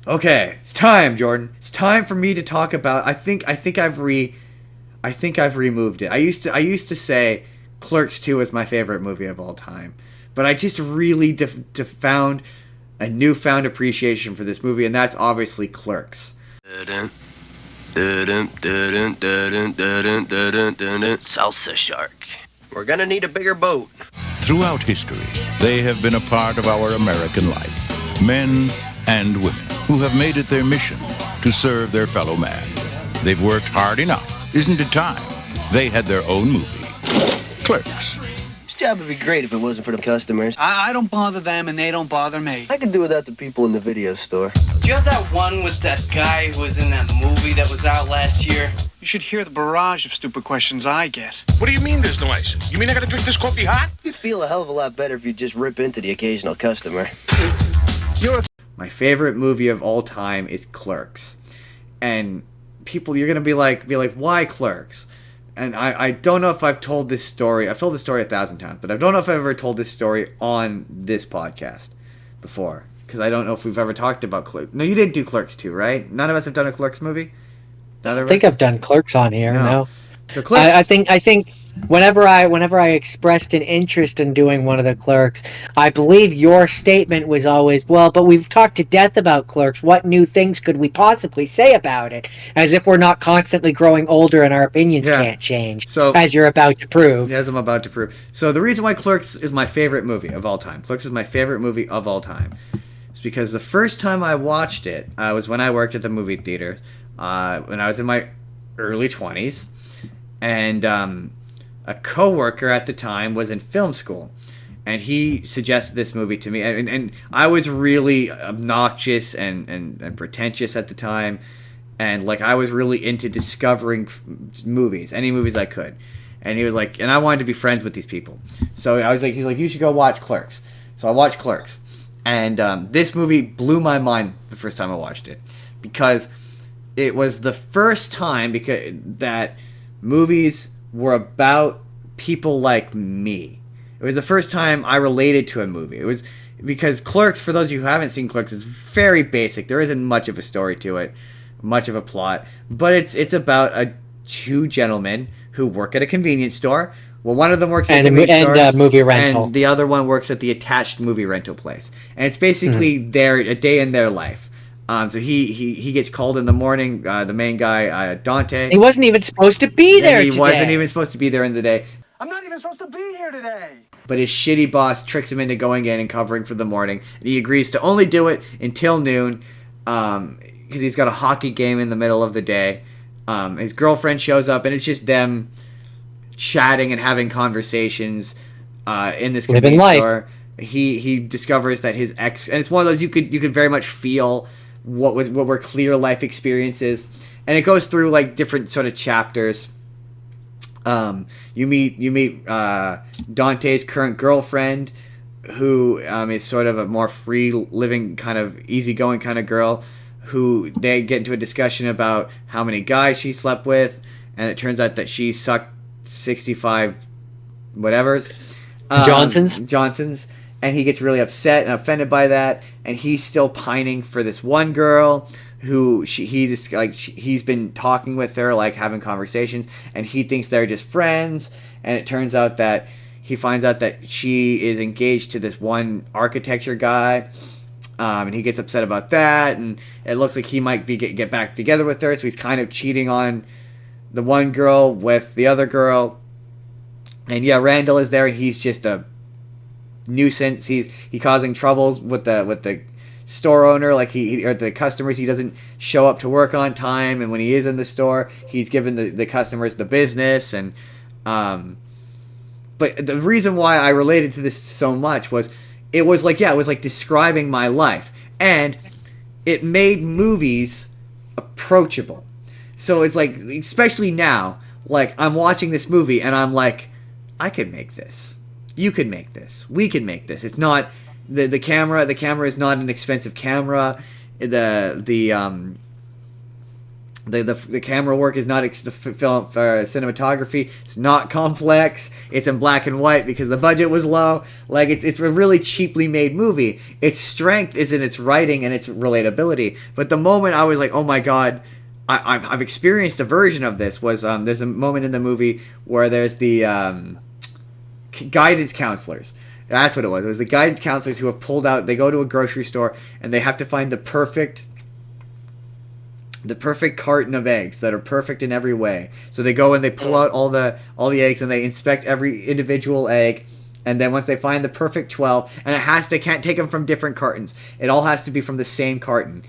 Okay, it's time, Jordan. It's time for me to talk about. I think I've removed it. I used to say Clerks 2 is my favorite movie of all time, but I just really found a newfound appreciation for this movie, and that's obviously Clerks. Salsa shark. We're gonna need a bigger boat. Throughout history, they have been a part of our American life. Men and women who have made it their mission to serve their fellow man. They've worked hard enough. Isn't it time they had their own movie? Clerks. This job would be great if it wasn't for the customers. I don't bother them and they don't bother me. I could do without the people in the video store. Do you have that one with that guy who was in that movie that was out last year? You should hear the barrage of stupid questions I get. What do you mean there's no ice? You mean I gotta drink this coffee hot? You'd feel a hell of a lot better if you just rip into the occasional customer. My favorite movie of all time is Clerks, and people, you're gonna be like, why Clerks? And I don't know if I've told this story. I've told this story 1,000 times, but I don't know if I've ever told this story on this podcast before, because I don't know if we've ever talked about Clerks. No, you didn't do Clerks 2, right? None of us have done a Clerks movie. I think I've done Clerks on here. No. So Clerks. I think whenever I expressed an interest in doing one of the Clerks, I believe your statement was always, well, but we've talked to death about Clerks. What new things could we possibly say about it? As if we're not constantly growing older and our opinions can't change. So, as you're about to prove. As I'm about to prove. So the reason why Clerks is my favorite movie of all time. Clerks is my favorite movie of all time. It's because the first time I watched it was when I worked at the movie theater. When I was in my early 20s, and a coworker at the time was in film school, and he suggested this movie to me, and I was really obnoxious and pretentious at the time, and like I was really into discovering movies, any movies I could, and he was like, and I wanted to be friends with these people, so I was like, he's like, you should go watch Clerks. So I watched Clerks, and this movie blew my mind the first time I watched it, because it was the first time that movies were about people like me. It was the first time I related to a movie. It was because Clerks, for those of you who haven't seen Clerks, is very basic. There isn't much of a story to it, much of a plot, but it's about two gentlemen who work at a convenience store. Well, one of them works at a convenience store, and movie rental, and the other one works at the attached movie rental place. And it's basically a day in their life. So he gets called in the morning. The main guy, Dante. He wasn't even supposed to be there today. He wasn't even supposed to be there in the day. I'm not even supposed to be here today. But his shitty boss tricks him into going in and covering for the morning. And he agrees to only do it until noon, because he's got a hockey game in the middle of the day. His girlfriend shows up, and it's just them chatting and having conversations in this convenience store. He discovers that his ex, and it's one of those you could very much feel what were clear life experiences, and it goes through like different sort of chapters. You meet Dante's current girlfriend, who is sort of a more free living, kind of easygoing kind of girl, who they get into a discussion about how many guys she slept with, and it turns out that she sucked 65 whatevers Johnsons. And he gets really upset and offended by that, and he's still pining for this one girl who he's been talking with her, like having conversations, and he thinks they're just friends. And it turns out that he finds out that she is engaged to this one architecture guy, and he gets upset about that. And it looks like he might get back together with her, so he's kind of cheating on the one girl with the other girl. And yeah, Randall is there, and he's just a nuisance. He's causing troubles with the store owner, like or the customers. He doesn't show up to work on time, and when he is in the store, he's giving the customers the business. And but the reason why I related to this so much was it was like describing my life, and it made movies approachable. So it's like, especially now, like I'm watching this movie and I'm like, I could make this. You could make this. We could make this. It's not the camera. The camera is not an expensive camera. The The camera work is not the film cinematography. It's not complex. It's in black and white because the budget was low. Like it's a really cheaply made movie. Its strength is in its writing and its relatability. But the moment I was like, oh my god, I've experienced a version of this was there's a moment in the movie where there's the guidance counselors. That's what it was. It was the guidance counselors who have pulled out. They go to a grocery store and they have to find the perfect carton of eggs that are perfect in every way. So they go and they pull out all the eggs and they inspect every individual egg. And then once they find the perfect 12, and they can't take them from different cartons. It all has to be from the same carton.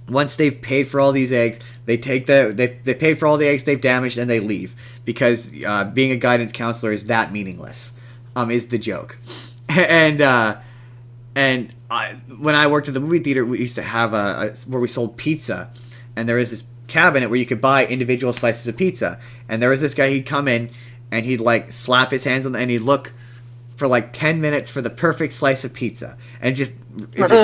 Once they've paid for all these eggs, they paid for all the eggs they've damaged and they leave because being a guidance counselor is that meaningless. Is the joke. And when I worked at the movie theater, we used to have where we sold pizza, and there was this cabinet where you could buy individual slices of pizza. And there was this guy, he'd come in, and he'd like slap his hands on, and he'd look for like 10 minutes for the perfect slice of pizza, and it just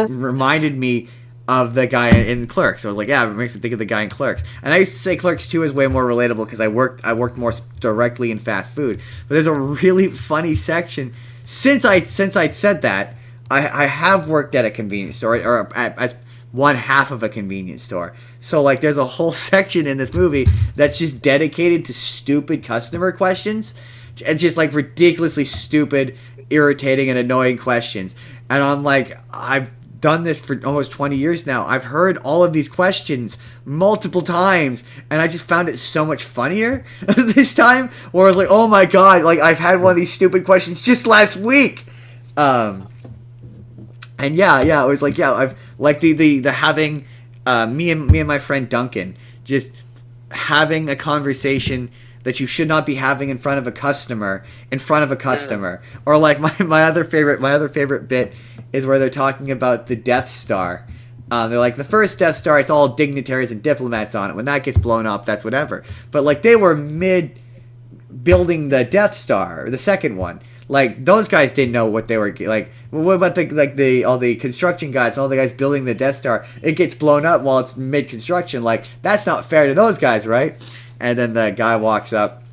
reminded me of the guy in Clerks. So I was like, yeah, it makes me think of the guy in Clerks. And I used to say Clerks 2 is way more relatable because I worked more directly in fast food. But there's a really funny section. Since I said that, I have worked at a convenience store, or as one half of a convenience store. So, like, there's a whole section in this movie that's just dedicated to stupid customer questions. And just, like, ridiculously stupid, irritating, and annoying questions. And I'm like, I've done this for almost 20 years now. I've heard all of these questions multiple times, and I just found it so much funnier this time, where I was like, oh my god, like, I've had one of these stupid questions just last week. And yeah, it was like, yeah, I've like the having me and my friend Duncan just having a conversation that you should not be having in front of a customer, or like my other favorite bit is where they're talking about the Death Star. They're like, the first Death Star, it's all dignitaries and diplomats on it. When that gets blown up, that's whatever. But like, they were mid building the Death Star, or the second one. Like, those guys didn't know what they were like. What about all the construction guys, all the guys building the Death Star? It gets blown up while it's mid construction. Like, that's not fair to those guys, right? And then the guy walks up.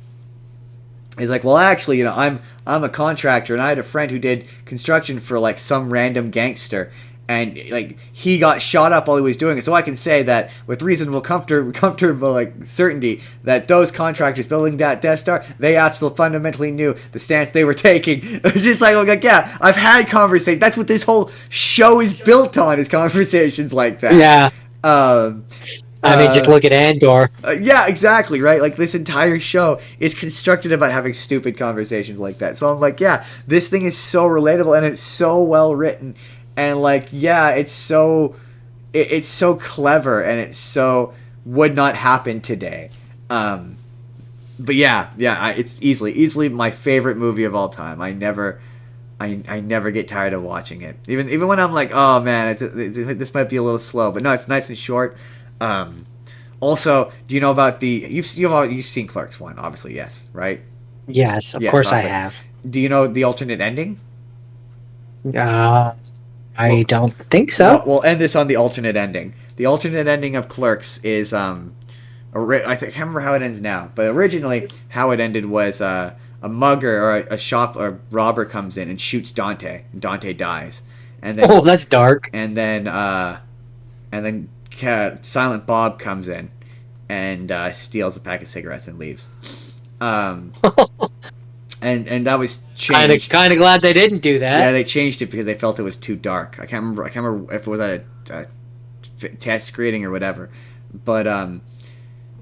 He's like, well, actually, I'm a contractor, and I had a friend who did construction for like some random gangster, and like he got shot up while he was doing it. So I can say that with reasonable comfortable like certainty that those contractors building that Death Star, they absolutely fundamentally knew the stance they were taking. It's just like yeah, I've had conversations. That's what this whole show is built on, is conversations like that. Yeah. I mean, just look at Andor. Yeah, exactly, right? Like, this entire show is constructed about having stupid conversations like that. So I'm like, yeah, this thing is so relatable, and it's so well written, and like, yeah, it's so clever, and it so would not happen today. But yeah, it's easily my favorite movie of all time. I never get tired of watching it, even when I'm like, oh man, this might be a little slow, but no, it's nice and short. Also, do you know about you've seen Clerks 1, obviously, yes, right? Yes, of course I have. Do you know the alternate ending? I don't think so. We'll end this on the alternate ending. The alternate ending of Clerks is I can't remember how it ends now, but originally how it ended was a mugger or a shop or robber comes in and shoots Dante, and Dante dies. And then, that's dark. And then Silent Bob comes in and steals a pack of cigarettes and leaves. And that was changed. Kind of glad they didn't do that. Yeah, they changed it because they felt it was too dark. I can't remember if it was at a test screening or whatever. But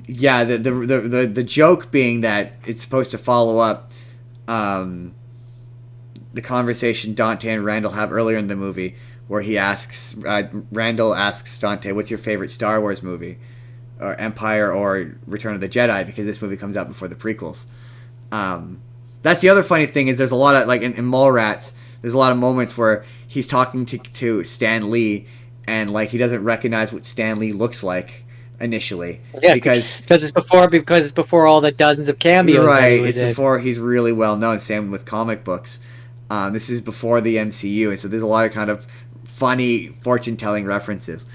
yeah, the joke being that it's supposed to follow up the conversation Dante and Randall have earlier in the movie, where he asks, Randall asks Dante, what's your favorite Star Wars movie? Or Empire or Return of the Jedi, because this movie comes out before the prequels. That's the other funny thing, is there's a lot of, like, in Mallrats, there's a lot of moments where he's talking to Stan Lee, and, like, he doesn't recognize what Stan Lee looks like initially. Yeah, because it's before all the dozens of cameos. Right, it's before he's really well known, same with comic books. This is before the MCU, and so there's a lot of kind of funny fortune-telling references.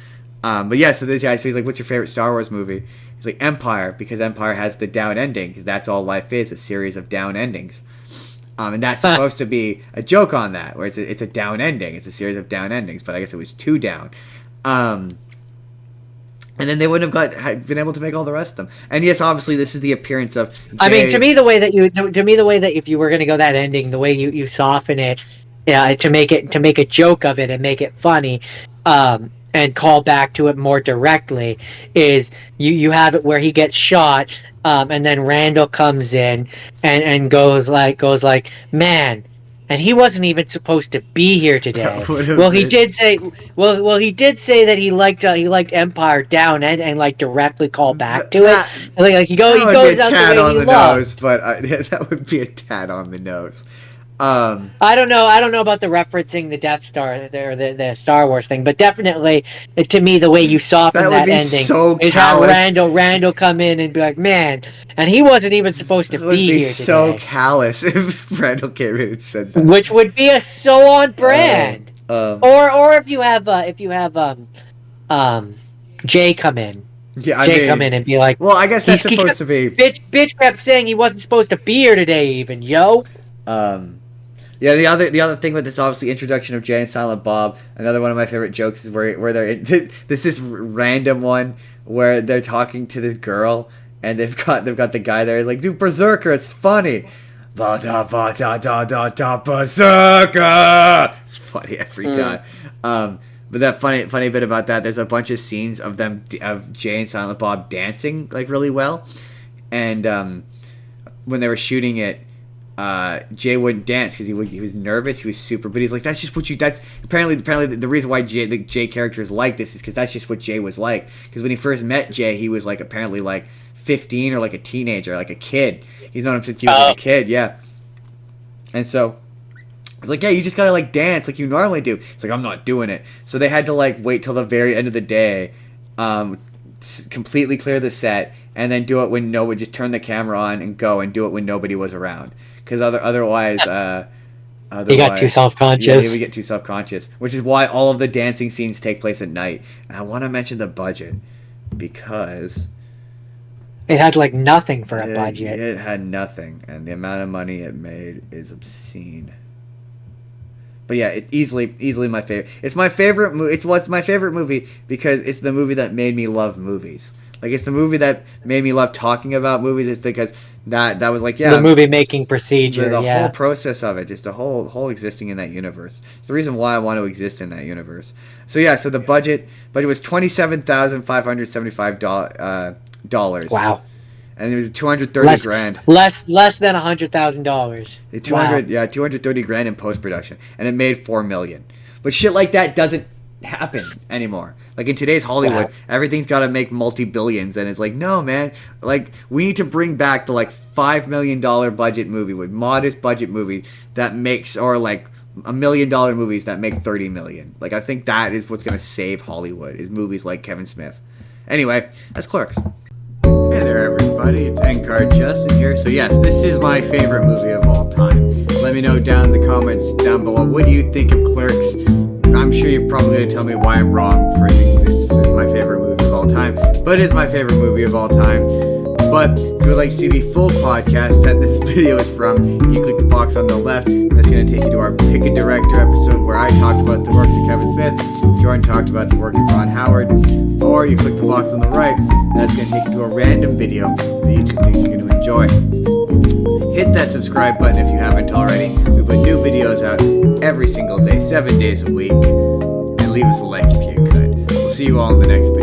But yeah, so this guy, so he's like, what's your favorite Star Wars movie? He's like, Empire, because Empire has the down ending, because that's all life is, a series of down endings. And that's supposed to be a joke on that, where it's a down ending. It's a series of down endings, but I guess it was 2 down. And then they wouldn't have been able to make all the rest of them. And yes, obviously, this is the appearance of Jay. I mean, to me, the way that if you were going to go that ending, the way you soften it, to make a joke of it and make it funny, and call back to it more directly, is you have it where he gets shot, and then Randall comes in and goes like, man. And he wasn't even supposed to be here today. Well, he did say that he liked Empire down and like directly call back to it. He goes out the way he loves. But that would be a tad on the nose. I don't know about the referencing the Death Star or the Star Wars thing, but definitely to me the way you soften that ending is how Randall come in and be like, man, and he wasn't even supposed to be here today. So callous if Randall came in and said that, which would be so on brand. Or if you have Jay come in. Yeah, come in and be like, well, I guess that's supposed to be. Bitch kept saying he wasn't supposed to be here today, even, yo. Yeah, the other thing with this, obviously, introduction of Jay and Silent Bob. Another one of my favorite jokes is where they're this is random one where they're talking to this girl and they've got the guy there like, do Berserker, it's funny. Ba da ba da da da da Berserker. It's funny every time. But that funny bit about that, there's a bunch of scenes of Jay and Silent Bob dancing like really well, and when they were shooting it. Jay wouldn't dance because he was nervous. He was super, but he's like, that's just what you. That's apparently the reason why the Jay character is like this is because that's just what Jay was like. Because when he first met Jay, he was like apparently like 15 or like a teenager, like a kid. He's known him since he was like a kid, yeah. And so it's like, yeah, you just gotta like dance like you normally do. It's like, I'm not doing it. So they had to like wait till the very end of the day, completely clear the set, and then do it when just turn the camera on and go and do it when nobody was around. Because otherwise, he got too self-conscious. Yeah, he would get too self-conscious, which is why all of the dancing scenes take place at night. And I want to mention the budget because it had like nothing for a budget. It had nothing, and the amount of money it made is obscene. But yeah, it easily my favorite. It's my favorite movie. It's my favorite movie because it's the movie that made me love movies. Like, it's the movie that made me love talking about movies. It's because that was like, yeah, the movie making procedure, the whole process of it, just the whole existing in that universe. It's the reason why I want to exist in that universe. So yeah, so the budget was $27,575 Wow. And it was $230,000. Less than $100,000. Wow. Yeah, $230,000 in post production, and it made $4 million. But shit like that doesn't happen anymore. Like in today's Hollywood, everything's got to make multi-billions, and it's like, no, man. Like, we need to bring back the like $5 million budget movie with modest budget movie that makes, or like $1 million movies that make $30 million. Like, I think that is what's gonna save Hollywood, is movies like Kevin Smith. Anyway, that's Clerks. Hey there, everybody. It's N-Card Justin here. So yes, this is my favorite movie of all time. Let me know down in the comments down below. What do you think of Clerks? I'm sure you're probably going to tell me why I'm wrong for thinking this is my favorite movie of all time. But it is my favorite movie of all time. But if you would like to see the full podcast that this video is from, you click the box on the left. That's going to take you to our Pick a Director episode where I talked about the works of Kevin Smith. Jordan talked about the works of Ron Howard. Or you click the box on the right, and that's going to take you to a random video that YouTube thinks you're going to enjoy. Hit that subscribe button if you haven't already. We put new videos out every single day, 7 days a week. And leave us a like if you could. We'll see you all in the next video.